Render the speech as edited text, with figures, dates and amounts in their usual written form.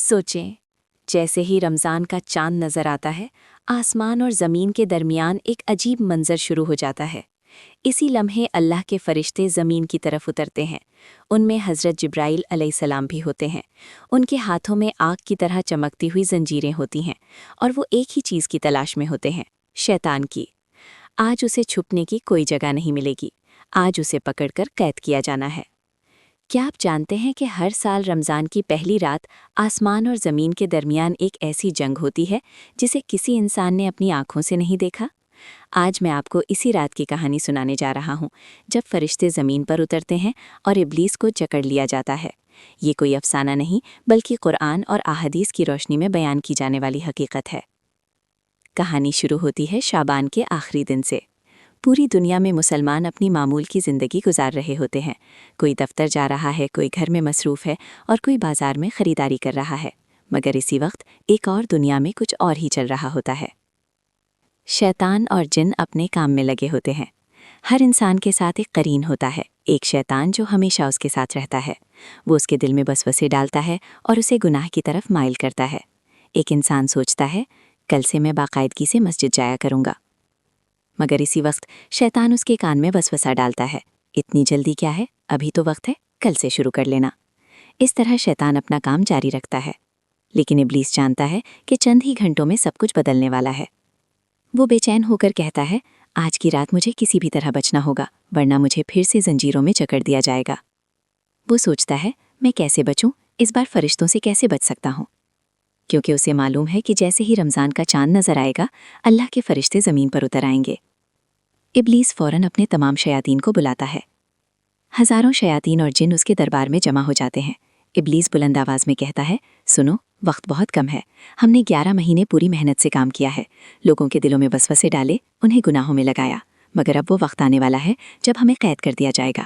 سوچیں، جیسے ہی رمضان کا چاند نظر آتا ہے، آسمان اور زمین کے درمیان ایک عجیب منظر شروع ہو جاتا ہے۔ اسی لمحے اللہ کے فرشتے زمین کی طرف اترتے ہیں۔ ان میں حضرت جبرائیل علیہ السلام بھی ہوتے ہیں۔ ان کے ہاتھوں میں آگ کی طرح چمکتی ہوئی زنجیریں ہوتی ہیں، اور وہ ایک ہی چیز کی تلاش میں ہوتے ہیں، شیطان کی۔ آج اسے چھپنے کی کوئی جگہ نہیں ملے گی، آج اسے پکڑ کر قید کیا جانا ہے۔ کیا آپ جانتے ہیں کہ ہر سال رمضان کی پہلی رات آسمان اور زمین کے درمیان ایک ایسی جنگ ہوتی ہے جسے کسی انسان نے اپنی آنکھوں سے نہیں دیکھا؟ آج میں آپ کو اسی رات کی کہانی سنانے جا رہا ہوں، جب فرشتے زمین پر اترتے ہیں اور ابلیس کو جکڑ لیا جاتا ہے۔ یہ کوئی افسانہ نہیں، بلکہ قرآن اور احادیث کی روشنی میں بیان کی جانے والی حقیقت ہے۔ کہانی شروع ہوتی ہے شعبان کے آخری دن سے۔ پوری دنیا میں مسلمان اپنی معمول کی زندگی گزار رہے ہوتے ہیں۔ کوئی دفتر جا رہا ہے، کوئی گھر میں مصروف ہے، اور کوئی بازار میں خریداری کر رہا ہے۔ مگر اسی وقت ایک اور دنیا میں کچھ اور ہی چل رہا ہوتا ہے۔ شیطان اور جن اپنے کام میں لگے ہوتے ہیں۔ ہر انسان کے ساتھ ایک قرین ہوتا ہے، ایک شیطان جو ہمیشہ اس کے ساتھ رہتا ہے۔ وہ اس کے دل میں وسوسے ڈالتا ہے اور اسے گناہ کی طرف مائل کرتا ہے۔ ایک انسان سوچتا ہے، کل سے میں باقاعدگی سے مسجد جایا کروں گا۔ مگر اسی وقت شیطان اس کے کان میں وسوسہ ڈالتا ہے، اتنی جلدی کیا ہے، ابھی تو وقت ہے، کل سے شروع کر لینا۔ اس طرح شیطان اپنا کام جاری رکھتا ہے۔ لیکن ابلیس جانتا ہے کہ چند ہی گھنٹوں میں سب کچھ بدلنے والا ہے۔ وہ بے چین ہو کر کہتا ہے، آج کی رات مجھے کسی بھی طرح بچنا ہوگا، ورنہ مجھے پھر سے زنجیروں میں جکڑ دیا جائے گا۔ وہ سوچتا ہے، میں کیسے بچوں، اس بار فرشتوں سے کیسے بچ سکتا ہوں؟ کیونکہ اسے معلوم ہے کہ جیسے ہی رمضان کا چاند نظر آئے گا، اللہ کے فرشتے زمین پر اتر آئیں گے۔ ابلیس فوراً اپنے تمام شیاطین کو بلاتا ہے۔ ہزاروں شیاطین اور جن اس کے دربار میں جمع ہو جاتے ہیں۔ ابلیس بلند آواز میں کہتا ہے، سنو، وقت بہت کم ہے، ہم نے 11 مہینے پوری محنت سے کام کیا ہے، لوگوں کے دلوں میں وسوسے ڈالے، انہیں گناہوں میں لگایا، مگر اب وہ وقت آنے والا ہے جب ہمیں قید کر دیا جائے گا۔